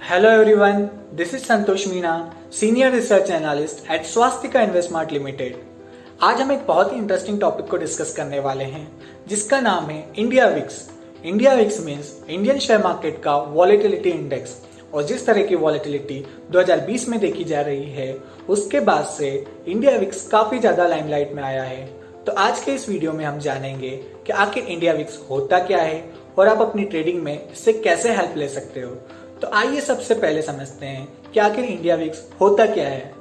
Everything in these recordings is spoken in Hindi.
Hello everyone, this is Santosh Meena, senior research analyst eight Swastika Investmart limited. आज हम एक बहुत ही इंटरेस्टिंग टॉपिक को डिस्कस करने वाले हैं जिसका नाम है India VIX. India VIX means Indian share market का वॉलेटिलिटी इंडेक्स। और जिस तरह की वॉलेटिलिटी 2020 में देखी जा रही है उसके बाद से इंडिया विक्स काफी ज्यादा लाइमलाइट में आया है। तो आज के इस वीडियो में हम जानेंगे कि आखिर इंडिया विक्स होता क्या है और आप अपनी ट्रेडिंग में इससे कैसे हेल्प ले सकते हो। तो आइए सबसे पहले समझते हैं कि आखिर इंडिया विक्स होता क्या है।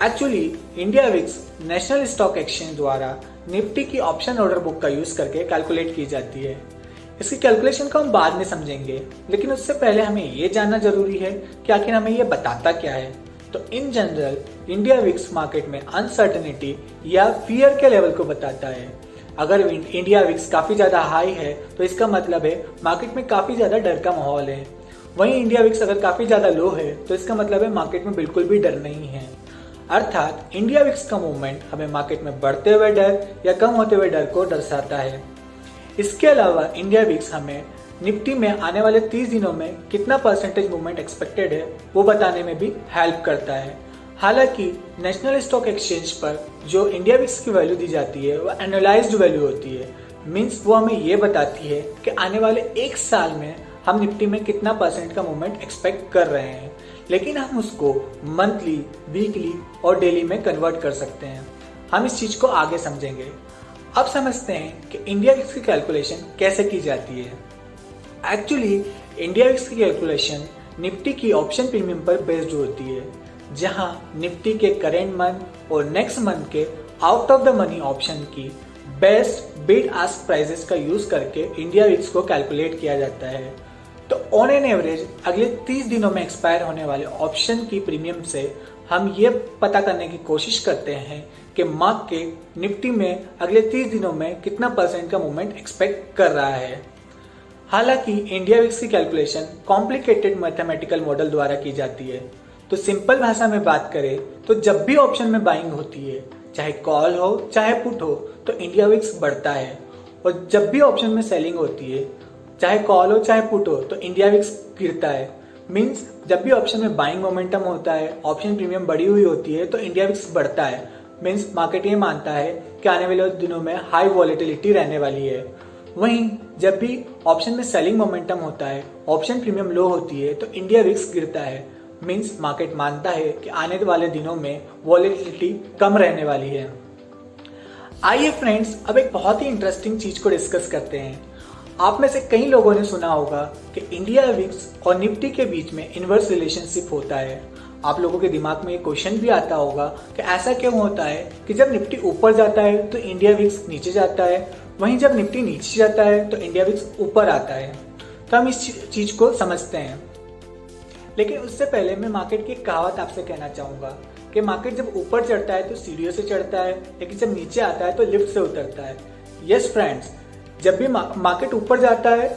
Actually India VIX national stock exchange द्वारा निफ्टी की ऑप्शन ऑर्डर बुक का यूज करके कैलकुलेट की जाती है। इसकी कैलकुलेशन को हम बाद में समझेंगे, लेकिन उससे पहले हमें ये जानना जरूरी है कि आखिर हमें ये बताता क्या है। तो in general India VIX market में अनसर्टेनिटी या फियर के लेवल को बताता है। अगर इंडिया विक्स काफी ज्यादा हाई है तो इसका मतलब है मार्केट में काफी ज्यादा डर का माहौल है। वहीं इंडिया विक्स अगर काफी ज्यादा लो है तो इसका मतलब है मार्केट में बिल्कुल भी डर नहीं है। अर्थात इंडिया विक्स का मूवमेंट हमें मार्केट में बढ़ते हुए डर या कम होते हुए डर को दर्शाता है। इसके अलावा इंडिया विक्स हमें निफ्टी में आने वाले 30 दिनों में कितना परसेंटेज मूवमेंट एक्सपेक्टेड है वो बताने में भी हेल्प करता है। हालांकि नेशनल स्टॉक एक्सचेंज पर जो इंडिया विक्स की वैल्यू दी जाती है वो एनुअलाइज्ड वैल्यू होती है। मीन्स वो हमें ये बताती है कि आने वाले एक साल में हम निफ्टी में कितना परसेंट का मूवमेंट एक्सपेक्ट कर रहे हैं, लेकिन हम उसको मंथली, वीकली और डेली में कन्वर्ट कर सकते हैं। हम इस चीज को आगे समझेंगे। अब समझते हैं कि इंडिया विक्स की कैलकुलेशन कैसे की जाती है। एक्चुअली इंडिया विक्स की कैलकुलेशन निफ्टी की ऑप्शन प्रीमियम पर बेस्ड होती है, जहां निफ्टी के करेंट मंथ और नेक्स्ट मंथ के out of the money option की बेस्ट बिड आस्क प्राइसेस का यूज करके इंडिया विक्स को कैलकुलेट किया जाता है। तो ऑन एन एवरेज अगले 30 दिनों में एक्सपायर होने वाले ऑप्शन की प्रीमियम से हम ये पता करने की कोशिश करते हैं कि मार्केट निफ्टी में अगले 30 दिनों में कितना परसेंट का मूवमेंट एक्सपेक्ट कर रहा है। हालांकि इंडिया विक्स की कैलकुलेशन कॉम्प्लिकेटेड मैथमेटिकल मॉडल द्वारा की जाती है। तो सिंपल भाषा में बात करें तो जब भी ऑप्शन में बाइंग होती है, चाहे कॉल हो चाहे पुट हो, तो इंडिया विक्स बढ़ता है। और जब भी ऑप्शन में सेलिंग होती है, चाहे कॉल हो चाहे पुट हो, तो इंडिया विक्स गिरता है। मींस जब भी ऑप्शन में बाइंग मोमेंटम होता है, ऑप्शन प्रीमियम बढ़ी हुई होती है, तो इंडिया विक्स बढ़ता है। मींस मार्केट ये मानता है कि आने वाले दिनों में हाई वॉलेटिलिटी रहने वाली है। वहीं जब भी ऑप्शन में सेलिंग मोमेंटम होता है, ऑप्शन प्रीमियम लो होती है, तो इंडिया विक्स गिरता है। मींस मार्केट मानता है कि आने वाले दिनों में वॉलेटिलिटी कम रहने वाली है। आइए फ्रेंड्स, अब एक बहुत ही इंटरेस्टिंग चीज को डिस्कस करते हैं। आप में से कई लोगों ने सुना होगा कि इंडिया विक्स और निफ्टी के बीच में इनवर्स रिलेशनशिप होता है। आप लोगों के दिमाग में एक क्वेश्चन भी आता होगा कि ऐसा क्यों होता है कि जब निफ्टी ऊपर जाता है तो इंडिया विक्स नीचे जाता है, वहीं जब निफ्टी नीचे जाता है तो इंडिया विक्स ऊपर आता है। तो हम इस चीज को समझते हैं, लेकिन उससे पहले मैं मार्केट की कहावत आपसे कहना चाहूंगा कि मार्केट जब ऊपर चढ़ता है तो सीढ़ियों से चढ़ता है, लेकिन जब नीचे आता है तो लिफ्ट से उतरता है। यस फ्रेंड्स, जब भी मार्केट ऊपर जाता है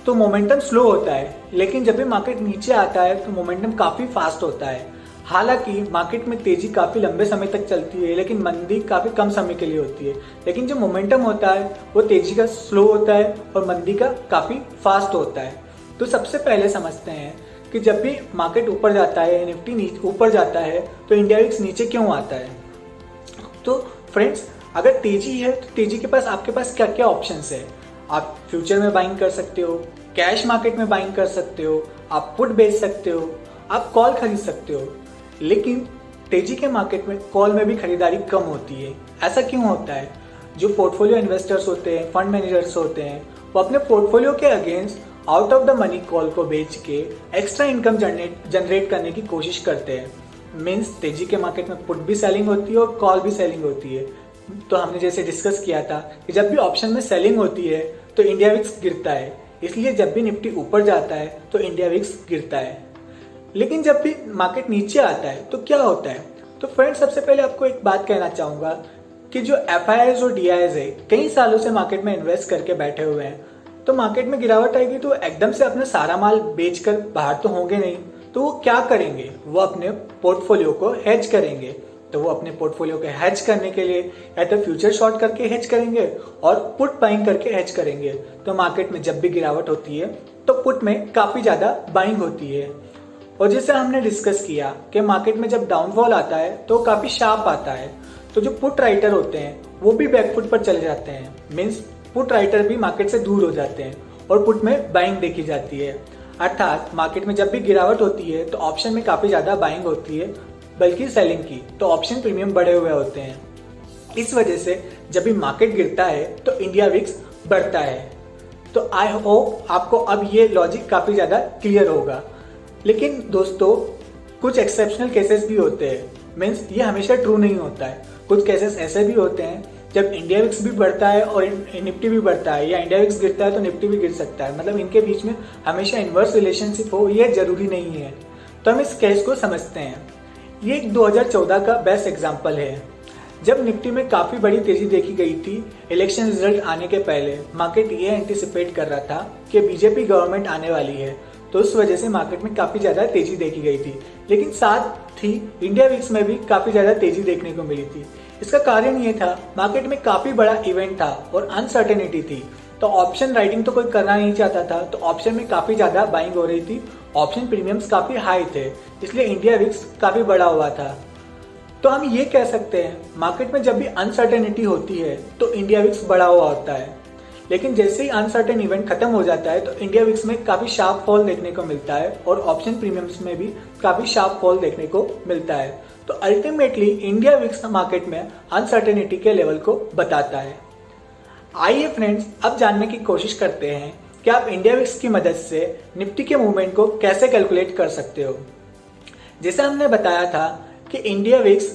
तो मोमेंटम स्लो होता है, लेकिन जब भी मार्केट नीचे आता है तो मोमेंटम काफी फास्ट होता है। हालांकि मार्केट में तेजी काफी लंबे समय तक चलती है, लेकिन मंदी काफी कम समय के लिए होती है। लेकिन जो मोमेंटम होता है वो तेजी का स्लो होता है और मंदी का काफी फास्ट होता है। तो सबसे पहले समझते हैं कि जब भी मार्केट ऊपर जाता है, निफ्टी ऊपर जाता है, तो इंडिया विक्स नीचे क्यों आता है। तो फ्रेंड्स, अगर तेजी है तो तेजी के पास आपके पास क्या क्या ऑप्शंस है। आप फ्यूचर में बाइंग कर सकते हो, कैश मार्केट में बाइंग कर सकते हो, आप पुट बेच सकते हो, आप कॉल खरीद सकते हो। लेकिन तेजी के मार्केट में कॉल में भी खरीदारी कम होती है। ऐसा क्यों होता है? जो पोर्टफोलियो इन्वेस्टर्स होते हैं, फंड मैनेजर्स होते हैं, वो अपने पोर्टफोलियो के against out of the money call को बेच के एक्स्ट्रा इनकम जनरेट करने की कोशिश करते हैं। मीन्स तेजी के मार्केट में पुट भी सेलिंग होती है और कॉल भी सेलिंग होती है। तो हमने जैसे डिस्कस किया था कि जब भी ऑप्शन में सेलिंग होती है तो इंडिया विक्स गिरता है, इसलिए जब भी निफ्टी ऊपर जाता है तो इंडिया विक्स गिरता है। लेकिन जब भी मार्केट नीचे आता है तो क्या होता है? तो फ्रेंड्स, सबसे पहले आपको एक बात कहना चाहूंगा कि जो FIIs और DIIs है, कई सालों से मार्केट में इन्वेस्ट करके बैठे हुए हैं। तो मार्केट में गिरावट आएगी तो एकदम से अपना सारा माल बेचकर बाहर तो होंगे नहीं। तो वो क्या करेंगे? वो अपने पोर्टफोलियो को हेज करेंगे। तो वो अपने पोर्टफोलियो को हेज करने के लिए या तो फ्यूचर शॉर्ट करके हेज करेंगे और पुट बाइंग करके हेज करेंगे। तो मार्केट में जब भी गिरावट होती है तो पुट में काफी ज्यादा बाइंग होती है। और जैसे हमने डिस्कस किया कि मार्केट में जब डाउनफॉल आता है तो काफी शार्प आता है, तो जो पुट राइटर होते हैं वो भी बैकफुट पर चले जाते हैं। मीन्स पुट राइटर भी मार्केट से दूर हो जाते हैं और पुट में बाइंग देखी जाती है। अर्थात मार्केट में जब भी गिरावट होती है तो ऑप्शन में काफी ज्यादा बाइंग होती है, बल्कि सेलिंग की, तो ऑप्शन प्रीमियम बढ़े हुए होते हैं। इस वजह से जब भी मार्केट गिरता है तो इंडिया विक्स बढ़ता है। तो आई होप आपको अब ये लॉजिक काफी ज्यादा क्लियर होगा। लेकिन दोस्तों कुछ एक्सेप्शनल केसेस भी होते हैं, मीन्स ये हमेशा ट्रू नहीं होता है। कुछ केसेस ऐसे भी होते हैं जब इंडिया विक्स भी बढ़ता है और निफ्टी भी बढ़ता है, या इंडिया विक्स गिरता है तो निफ्टी भी गिर सकता है। मतलब इनके बीच में हमेशा इन्वर्स रिलेशनशिप हो ये जरूरी नहीं है। तो हम इस केस को समझते हैं। ये 2014 का बेस्ट एग्जाम्पल है, जब निफ्टी में काफी बड़ी तेजी देखी गई थी। इलेक्शन रिजल्ट आने के पहले मार्केट ये एंटिसिपेट कर रहा था कि बीजेपी गवर्नमेंट आने वाली है, तो उस वजह से मार्केट में काफी ज्यादा तेजी देखी गई थी। लेकिन साथ ही इंडिया विक्स में भी काफी ज्यादा तेजी देखने को मिली थी। इसका कारण ये था, मार्केट में काफी बड़ा इवेंट था और अनसर्टेनिटी थी, तो ऑप्शन राइटिंग तो कोई करना नहीं चाहता था, तो ऑप्शन में काफी ज्यादा बाइंग हो रही थी। ऑप्शन प्रीमियम्स काफी हाई थे, इसलिए इंडिया विक्स काफी बड़ा हुआ था। तो हम ये कह सकते हैं मार्केट में जब भी अनसर्टेनिटी होती है तो इंडिया विक्स बड़ा हुआ होता है। लेकिन जैसे ही अनसर्टेन इवेंट खत्म हो जाता है तो इंडिया विक्स में काफी शार्प फॉल देखने को मिलता है और ऑप्शन प्रीमियम्स में भी काफी शार्प फॉल देखने को मिलता है। तो अल्टीमेटली इंडिया विक्स मार्केट में अनसर्टेनिटी के लेवल को बताता है। आइए फ्रेंड्स अब जानने की कोशिश करते हैं कि आप इंडिया विक्स की मदद से निफ्टी के मूवमेंट को कैसे कैलकुलेट कर सकते हो। जैसे हमने बताया था कि इंडिया विक्स,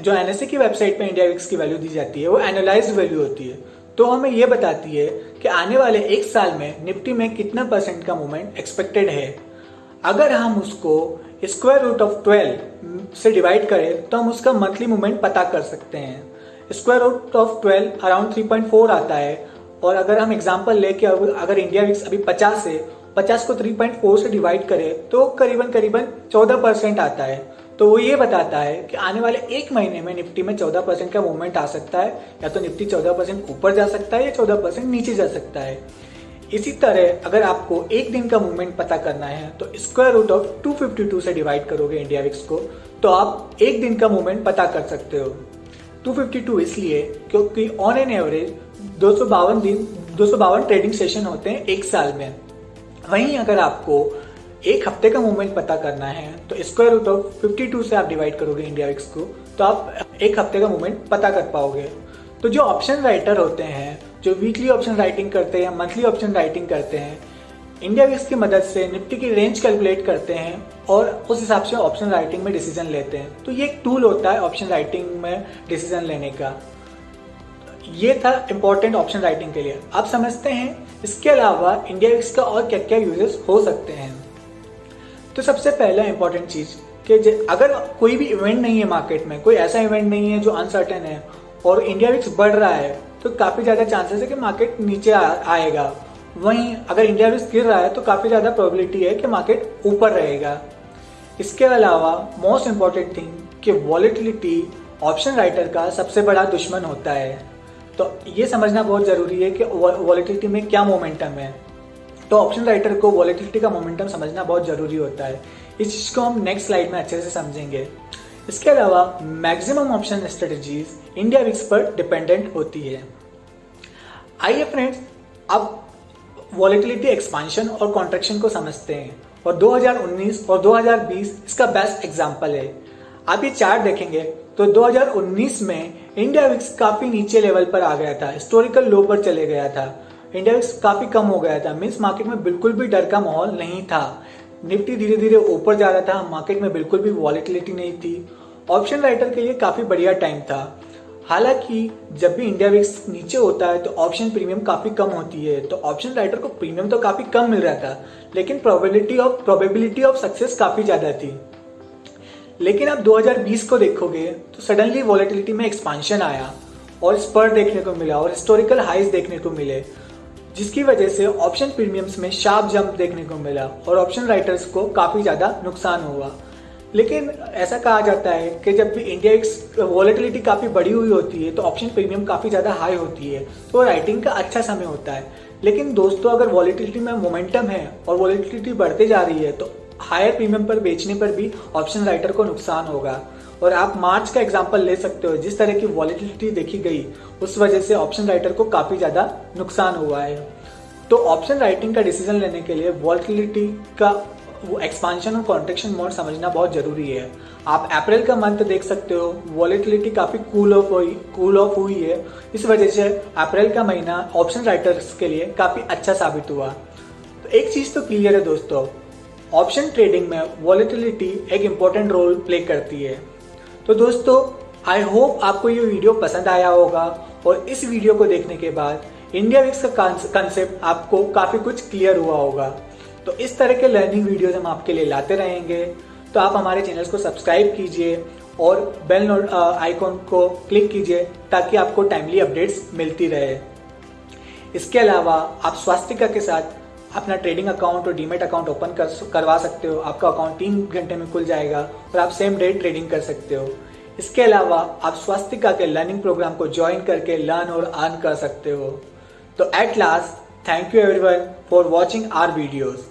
जो एनएसए की वेबसाइट पे इंडिया विक्स की वैल्यू दी जाती है वो एनालाइज्ड वैल्यू होती है, तो हमें ये बताती है कि आने वाले एक साल में निफ्टी में कितना % का मूवमेंट एक्सपेक्टेड है। अगर हम उसको स्क्वायर रूट ऑफ 12 से डिवाइड करें तो हम उसका मंथली मूवमेंट पता कर सकते हैं। स्क्वायर रूट ऑफ 12 अराउंड 3.4 आता है, और अगर हम एग्जांपल ले कि अगर इंडिया विक्स अभी 50 है, 50 को 3.4 से डिवाइड करें तो करीबन 14% आता है। तो वो ये बताता है कि आने वाले एक महीने में निफ्टी में 14% का मूवमेंट आ सकता है, या तो निफ्टी 14% ऊपर जा सकता है या 14% नीचे जा सकता है। इसी तरह अगर आपको एक दिन का मूवमेंट पता करना है तो स्क्वायर रूट ऑफ 252 से डिवाइड करोगे इंडिया विक्स को, तो आप एक दिन का मूवमेंट पता कर सकते हो। 252 इसलिए क्योंकि on an average 252 trading session होते हैं एक साल में। वहीं अगर आपको एक हफ्ते का मूवमेंट पता करना है तो स्क्वायर रूट ऑफ 52 से आप डिवाइड करोगे इंडिया विक्स को, तो आप एक हफ्ते का मूवमेंट पता कर पाओगे। तो जो ऑप्शन राइटर होते हैं, जो वीकली ऑप्शन राइटिंग करते हैं, मंथली ऑप्शन राइटिंग करते हैं, इंडिया विक्स की मदद से निफ्टी की रेंज कैलकुलेट करते हैं और उस हिसाब से ऑप्शन राइटिंग में डिसीजन लेते हैं। तो ये एक टूल होता है ऑप्शन राइटिंग में डिसीजन लेने का। ये था इंपॉर्टेंट ऑप्शन राइटिंग के लिए। आप समझते हैं इसके अलावा इंडिया विक्स का और क्या क्या यूजेस हो सकते हैं। तो सबसे पहला इंपॉर्टेंट चीज कि अगर कोई भी इवेंट नहीं है मार्केट में, कोई ऐसा इवेंट नहीं है जो अनसर्टेन है और इंडिया विक्स बढ़ रहा है, तो काफी ज्यादा चांसेस है कि मार्केट नीचे आएगा। वहीं अगर इंडिया विक्स गिर रहा है तो काफी ज्यादा प्रोबेबिलिटी है कि मार्केट ऊपर रहेगा। इसके अलावा मोस्ट इंपॉर्टेंट थिंग कि वॉलेटिलिटी ऑप्शन राइटर का सबसे बड़ा दुश्मन होता है। तो ये समझना बहुत जरूरी है कि वॉलेटिलिटी में क्या मोमेंटम है। तो ऑप्शन राइटर को वॉलेटिलिटी का मोमेंटम समझना बहुत जरूरी होता है। इस चीज को हम नेक्स्ट स्लाइड में अच्छे से समझेंगे। इसके अलावा maximum option strategies India VIX पर डिपेंडेंट होती है। आइए फ्रेंड्स अब वॉलेटिलिटी एक्सपांशन और कॉन्ट्रैक्शन को समझते हैं, और 2019 और 2020 इसका बेस्ट एग्जांपल है। आप ये चार्ट देखेंगे तो 2019 में इंडिया विक्स काफी नीचे लेवल पर आ गया था, हिस्टोरिकल लो पर चले गया था। इंडिया विक्स काफी कम हो गया था, मीन्स मार्केट में बिल्कुल भी डर का माहौल नहीं था। निफ्टी धीरे धीरे ऊपर जा रहा था, मार्केट में बिल्कुल भी वॉलेटिलिटी नहीं थी। ऑप्शन राइटर के लिए काफी बढ़िया टाइम था। हालांकि जब भी इंडिया विक्स नीचे होता है तो ऑप्शन प्रीमियम काफी कम होती है, तो ऑप्शन राइटर को प्रीमियम तो काफी कम मिल रहा था, लेकिन प्रोबेबिलिटी ऑफ सक्सेस काफी ज्यादा थी। लेकिन अब 2020 को देखोगे तो सडनली वॉलेटिलिटी में एक्सपांशन आया और स्पर्ट देखने को मिला और हिस्टोरिकल हाइज देखने को मिले, जिसकी वजह से ऑप्शन प्रीमियम्स में शार्प जंप देखने को मिला और ऑप्शन राइटर्स को काफी ज्यादा नुकसान हुआ। लेकिन ऐसा कहा जाता है कि जब भी इंडिया वॉलेटिलिटी काफी बढ़ी हुई होती है तो ऑप्शन प्रीमियम काफी ज्यादा हाई होती है, तो राइटिंग का अच्छा समय होता है। लेकिन दोस्तों अगर वॉलेटिलिटी में मोमेंटम है और वॉलेटिलिटी बढ़ते जा रही है तो हायर प्रीमियम पर बेचने पर भी ऑप्शन राइटर को नुकसान होगा। और आप मार्च का एग्जांपल ले सकते हो, जिस तरह की वॉलेटिलिटी देखी गई उस वजह से ऑप्शन राइटर को काफी ज्यादा नुकसान हुआ है। तो ऑप्शन राइटिंग का डिसीजन लेने के लिए वॉलेटिलिटी का एक्सपांशन और कॉन्ट्रैक्शन मोड समझना बहुत जरूरी है। आप अप्रैल का मंथ देख सकते हो, वॉलेटिलिटी काफी कूल ऑफ हुई है। इस वजह से अप्रैल का महीना ऑप्शन राइटर्स के लिए काफी अच्छा साबित हुआ। तो एक चीज तो क्लियर है दोस्तों, ऑप्शन ट्रेडिंग में वॉलेटिलिटी एक इंपॉर्टेंट रोल प्ले करती है। तो दोस्तों आई होप आपको ये वीडियो पसंद आया होगा और इस वीडियो को देखने के बाद इंडिया विक्स का कंसेप्ट आपको काफी कुछ क्लियर हुआ होगा। तो इस तरह के लर्निंग वीडियोस हम आपके लिए लाते रहेंगे। तो आप हमारे चैनल को सब्सक्राइब कीजिए और बेल आइकॉन को क्लिक कीजिए ताकि आपको टाइमली अपडेट्स मिलती रहे। इसके अलावा आप स्वास्तिका के साथ अपना ट्रेडिंग अकाउंट और डीमेट अकाउंट ओपन करवा सकते हो। आपका अकाउंट 3 घंटे में खुल जाएगा और आप सेम डे ट्रेडिंग कर सकते हो। इसके अलावा आप स्वास्तिका के लर्निंग प्रोग्राम को ज्वाइन करके लर्न और अर्न कर सकते हो। तो at last, thank you everyone for watching our videos.